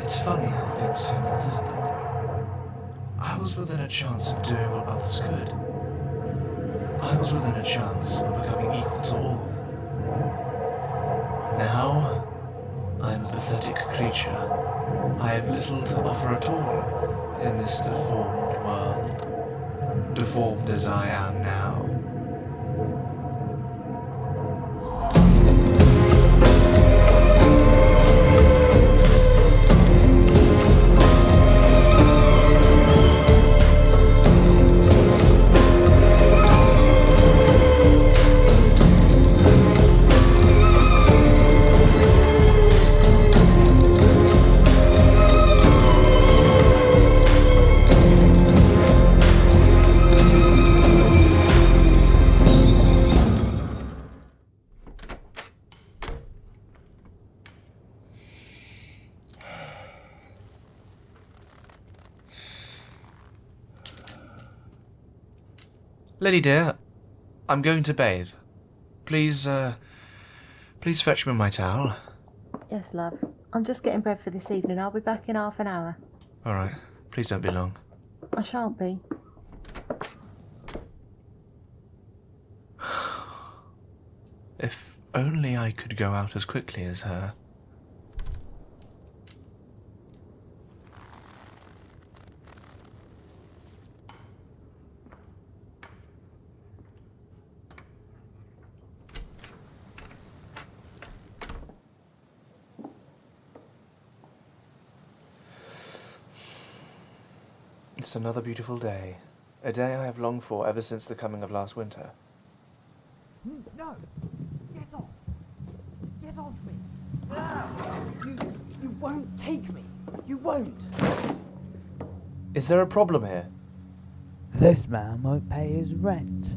It's funny how things turn out, isn't it? I was within a chance of doing what others could. I was within a chance of becoming equal to all. Now, I'm a pathetic creature. I have little to offer at all in this deformed world. Deformed as I am now. Lily dear, I'm going to bathe. Please fetch me my towel. Yes, love. I'm just getting bread for this evening. I'll be back in half an hour. All right. Please don't be long. I shan't be. If only I could go out as quickly as her. It's another beautiful day. A day I have longed for ever since the coming of last winter. No! Get off! Get off me! Ah! You won't take me! You won't! Is there a problem here? This man won't pay his rent.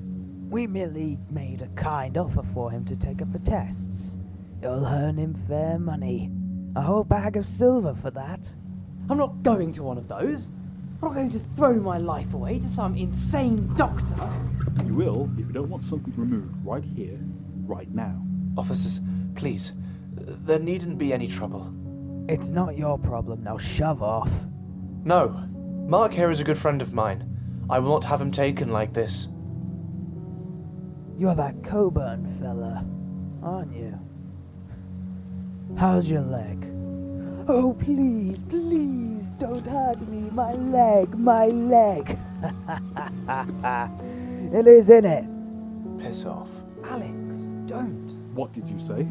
We merely made a kind offer for him to take up the tests. It'll earn him fair money. A whole bag of silver for that. I'm not going to one of those! I'm not going to throw my life away to some insane doctor! You will if you don't want something removed right here, right now. Officers, please. There needn't be any trouble. It's not your problem, now shove off. No. Mark here is a good friend of mine. I will not have him taken like this. You're that Coburn fella, aren't you? How's your leg? Oh, please, please, don't hurt me. My leg, my leg. It is, isn't it? Piss off. Alex, don't. What did you say?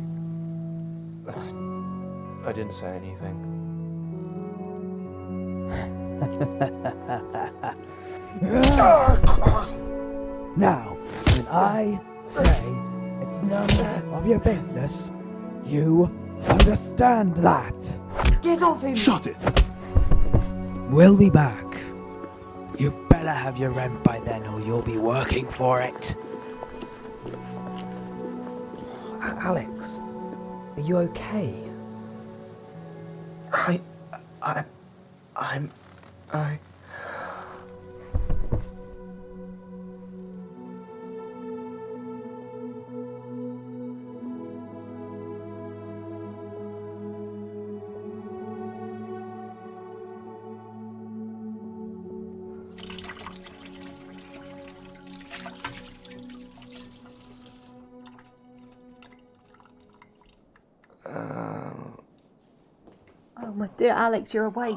I didn't say anything. Now, when I say it's none of your business, you understand that. Get off him! Shut it! We'll be back. You better have your rent by then or you'll be working for it. Alex, are you okay? I... Oh, my dear Alex, you're awake.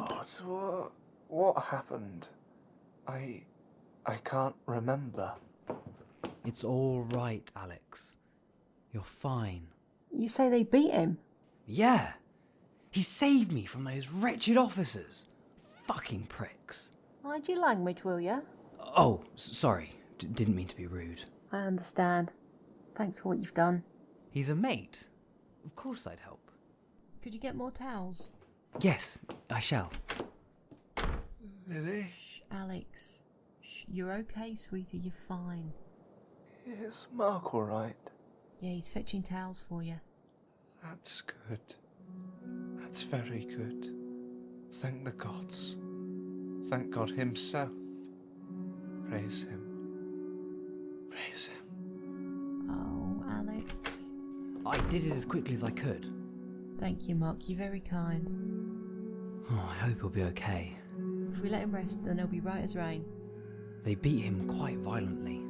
What happened? I can't remember. It's all right, Alex. You're fine. You say they beat him? Yeah. He saved me from those wretched officers. Fucking pricks. Mind your language, will ya? Oh, sorry. Didn't mean to be rude. I understand. Thanks for what you've done. He's a mate. Of course I'd help. Could you get more towels? Yes, I shall. Lily? Shh, Alex. Shh, you're okay, sweetie. You're fine. Is Mark alright? Yeah, he's fetching towels for you. That's good. That's very good. Thank the gods. Thank God himself. Praise him. Praise him. Oh, Alex. I did it as quickly as I could. Thank you, Mark. You're very kind. Oh, I hope he'll be okay. If we let him rest, then he'll be right as rain. They beat him quite violently.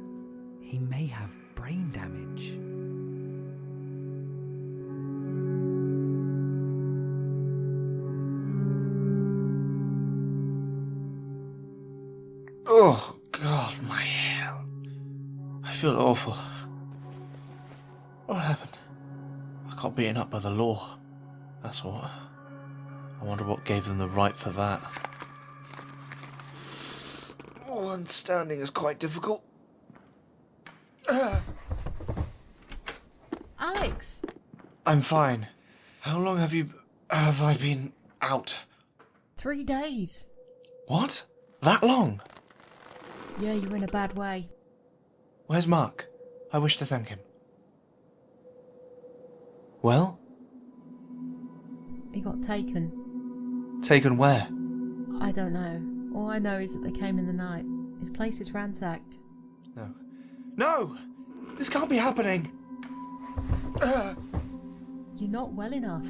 He may have brain damage. Oh, God, my hair. I feel awful. What happened? I got beaten up by the law. That's what. I wonder what gave them the right for that. Oh, and standing is quite difficult. Alex! I'm fine. How long have I been out? 3 days. What? That long? Yeah, you're in a bad way. Where's Mark? I wish to thank him. Well? He got taken. Taken where? I don't know. All I know is that they came in the night. His place is ransacked. No. No! This can't be happening! You're not well enough.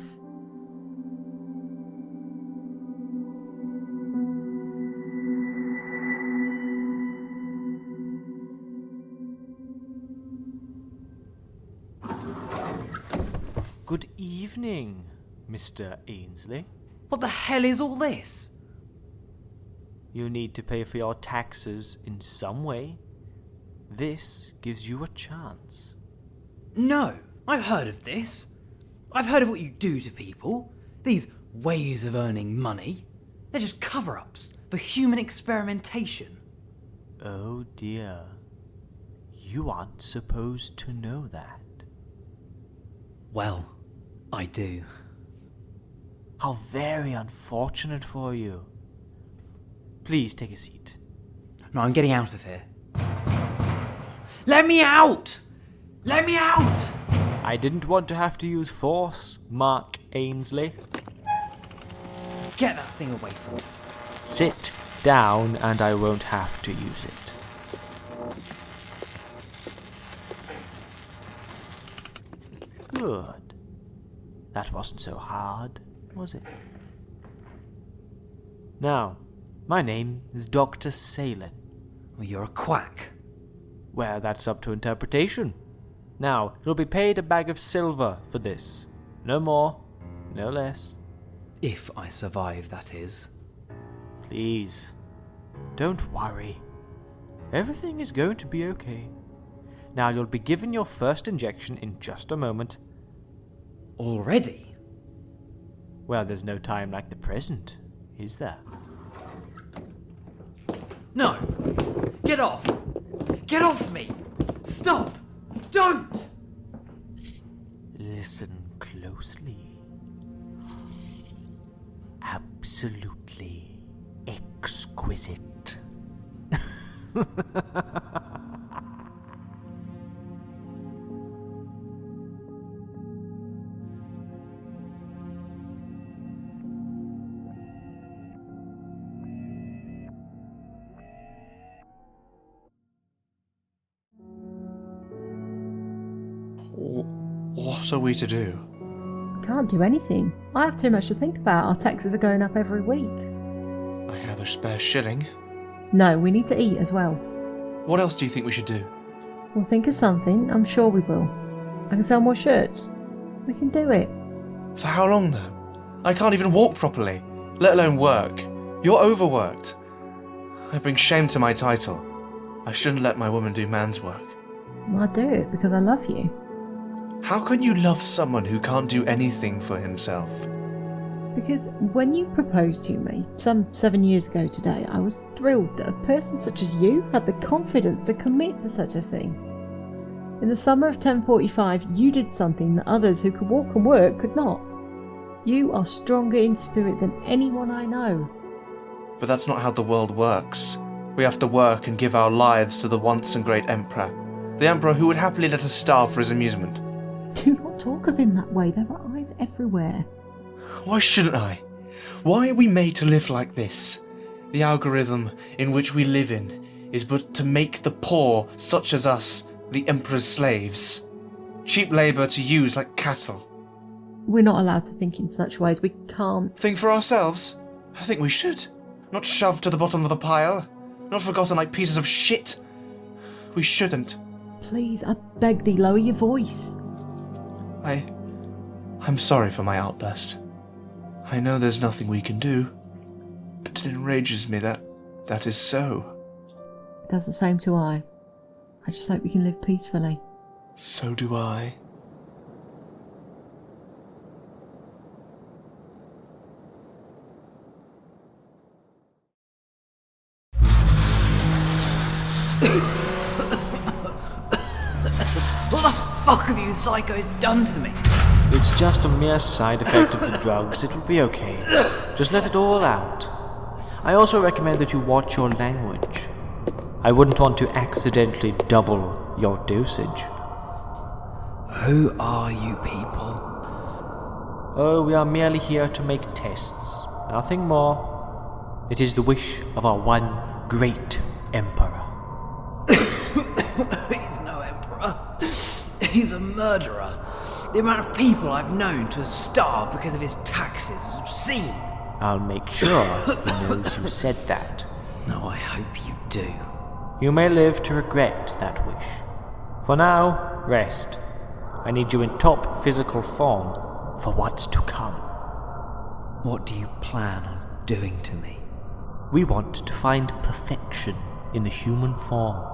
Good evening, Mr. Ainsley. What the hell is all this? You need to pay for your taxes in some way. This gives you a chance. No, I've heard of this. I've heard of what you do to people. These ways of earning money. They're just cover-ups for human experimentation. Oh dear. You aren't supposed to know that. Well, I do. How very unfortunate for you. Please take a seat. No, I'm getting out of here. Let me out! Let me out! I didn't want to have to use force, Mark Ainsley. Get that thing away from me. Sit down and I won't have to use it. Good. That wasn't so hard, was it? Now, my name is Dr. Salin. Well, you're a quack. Well, that's up to interpretation. Now, you'll be paid a bag of silver for this. No more, no less. If I survive, that is. Please, don't worry. Everything is going to be okay. Now, you'll be given your first injection in just a moment. Already? Well, there's no time like the present, is there? No! Get off! Get off me! Stop! Don't! Listen closely. Absolutely exquisite. What are we to do? We can't do anything. I have too much to think about. Our taxes are going up every week. I have a spare shilling. No, we need to eat as well. What else do you think we should do? We'll think of something. I'm sure we will. I can sell more shirts. We can do it. For how long, though? I can't even walk properly, let alone work. You're overworked. I bring shame to my title. I shouldn't let my woman do man's work. I'll do it because I love you. How can you love someone who can't do anything for himself? Because when you proposed to me, some 7 years ago today, I was thrilled that a person such as you had the confidence to commit to such a thing. In the summer of 1045, you did something that others who could walk and work could not. You are stronger in spirit than anyone I know. But that's not how the world works. We have to work and give our lives to the once and great emperor. The emperor who would happily let us starve for his amusement. Do not talk of him that way. There are eyes everywhere. Why shouldn't I? Why are we made to live like this? The algorithm in which we live in is but to make the poor, such as us, the emperor's slaves. Cheap labour to use like cattle. We're not allowed to think in such ways. We can't. Think for ourselves? I think we should. Not shoved to the bottom of the pile. Not forgotten like pieces of shit. We shouldn't. Please, I beg thee, lower your voice. I'm sorry for my outburst. I know there's nothing we can do, but it enrages me that is so. It does the same to I. I just hope we can live peacefully. So do I. What the fuck have you psychos done to me? It's just a mere side effect of the drugs. It will be okay. Just let it all out. I also recommend that you watch your language. I wouldn't want to accidentally double your dosage. Who are you people? Oh, we are merely here to make tests. Nothing more. It is the wish of our one great emperor. He's no emperor. He's a murderer. The amount of people I've known to starve because of his taxes is obscene. I'll make sure he knows you said that. No, I hope you do. You may live to regret that wish. For now, rest. I need you in top physical form for what's to come. What do you plan on doing to me? We want to find perfection in the human form.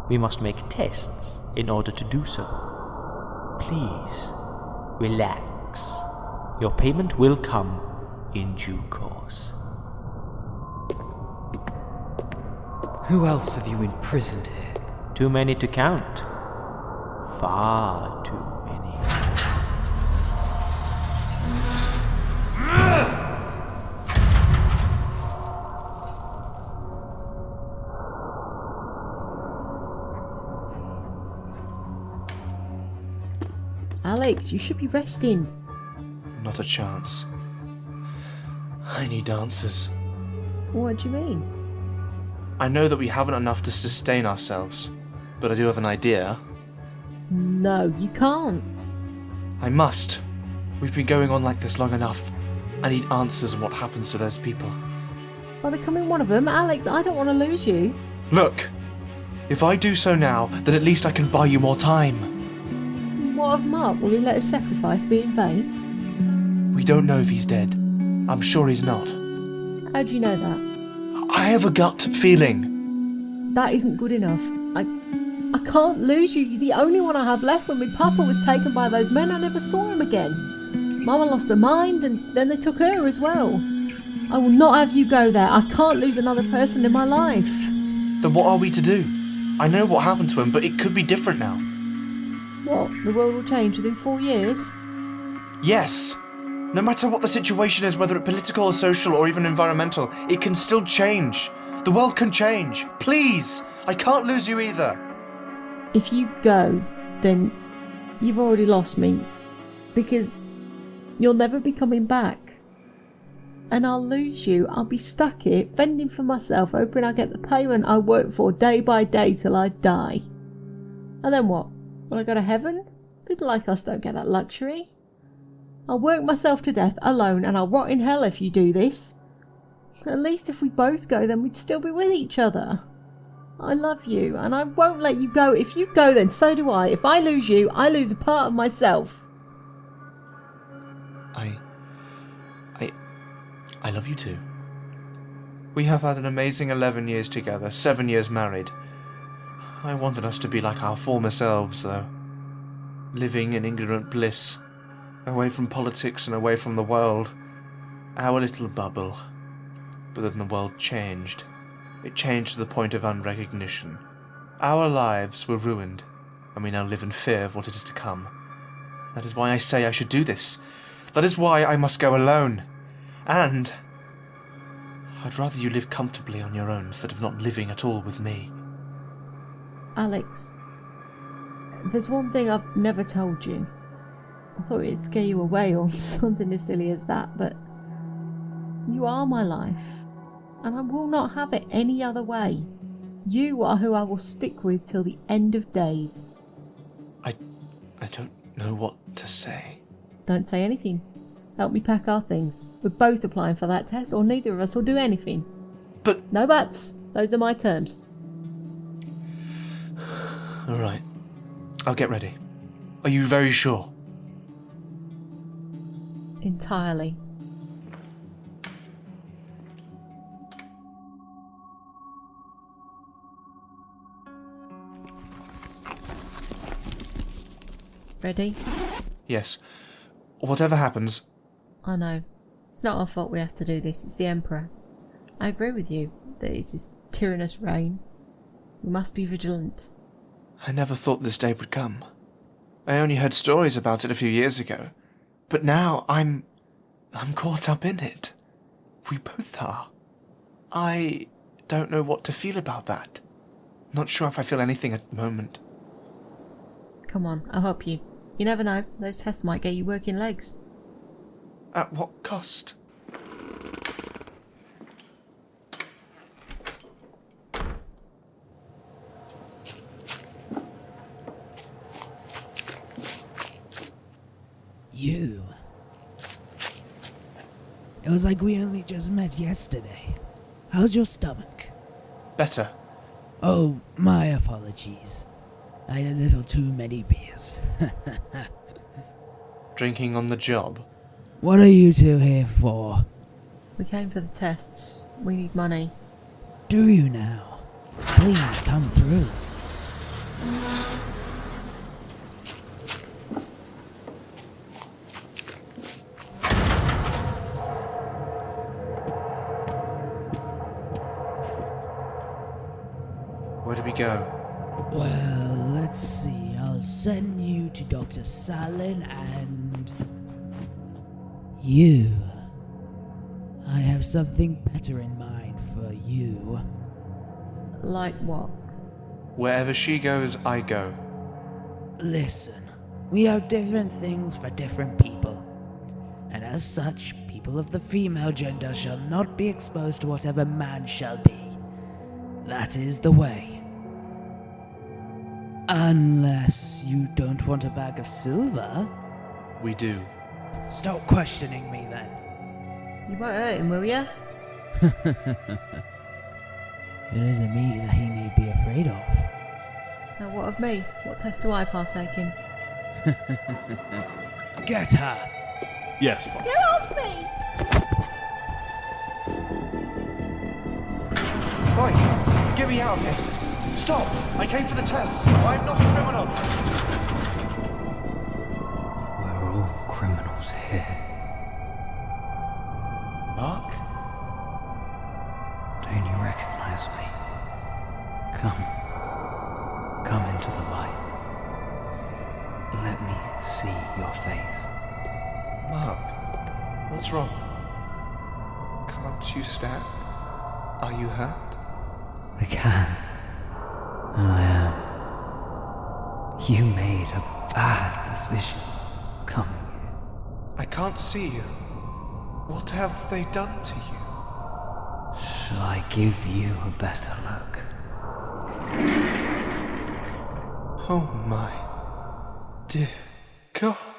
We must make tests in order to do so. Please, relax. Your payment will come in due course. Who else have you imprisoned here? Too many to count. Far too many. Alex, you should be resting. Not a chance. I need answers. What do you mean? I know that we haven't enough to sustain ourselves, but I do have an idea. No, you can't. I must. We've been going on like this long enough. I need answers on what happens to those people. By becoming one of them, Alex, I don't want to lose you. Look! If I do so now, then at least I can buy you more time. What of Mark? Will he let his sacrifice be in vain? We don't know if he's dead. I'm sure he's not. How do you know that? I have a gut feeling. That isn't good enough. I can't lose you. You're the only one I have left. When my papa was taken by those men, I never saw him again. Mama lost her mind, and then they took her as well. I will not have you go there. I can't lose another person in my life. Then what are we to do? I know what happened to him, but it could be different now. What? The world will change within 4 years? Yes. No matter what the situation is, whether it's political or social or even environmental, it can still change. The world can change. Please! I can't lose you either. If you go, then you've already lost me. Because you'll never be coming back. And I'll lose you. I'll be stuck here, fending for myself, hoping I get the payment I work for day by day till I die. And then what? Will I go to heaven? People like us don't get that luxury. I'll work myself to death alone, and I'll rot in hell if you do this. At least if we both go, then we'd still be with each other. I love you, and I won't let you go. If you go, then so do I. If I lose you, I lose a part of myself. I love you too. We have had an amazing 11 years together, 7 years married. I wanted us to be like our former selves, though. Living in ignorant bliss, away from politics and away from the world. Our little bubble. But then the world changed. It changed to the point of unrecognition. Our lives were ruined, and we now live in fear of what is to come. That is why I say I should do this. That is why I must go alone. And I'd rather you live comfortably on your own instead of not living at all with me. Alex, there's one thing I've never told you. I thought it'd scare you away or something as silly as that, but you are my life, and I will not have it any other way. You are who I will stick with till the end of days. I don't know what to say. Don't say anything. Help me pack our things. We're both applying for that test, or neither of us will do anything. But... No buts. Those are my terms. Alright. I'll get ready. Are you very sure? Entirely. Ready? Yes. Whatever happens... I know. It's not our fault we have to do this. It's the Emperor. I agree with you that it's his tyrannous reign. We must be vigilant. I never thought this day would come. I only heard stories about it a few years ago. But now I'm caught up in it. We both are. I don't know what to feel about that. Not sure if I feel anything at the moment. Come on, I'll help you. You never know, those tests might get you working legs. At what cost? You. It was like we only just met yesterday. How's your stomach? Better. Oh, my apologies. I had a little too many beers. Drinking on the job. What are you two here for? We came for the tests. We need money. Do you now? Please come through. Where do we go? Well, let's see. I'll send you to Dr. Salin and... you. I have something better in mind for you. Like what? Wherever she goes, I go. Listen, we have different things for different people. And as such, people of the female gender shall not be exposed to whatever man shall be. That is the way. Unless you don't want a bag of silver. We do. Stop questioning me then. You won't hurt him, will ya? It isn't me that he may be afraid of. Now what of me? What test do I partake in? Get her! Yes, boss. Get off me! Oi! Get me out of here! Stop! I came for the tests! I'm not a criminal! We're all criminals here. Mark? Don't you recognize me? Come into the light. Let me see your face. Mark, what's wrong? Can't you stand? Are you hurt? I can. And I am. You made a bad decision coming here. I can't see you. What have they done to you? Shall I give you a better look? Oh my dear God.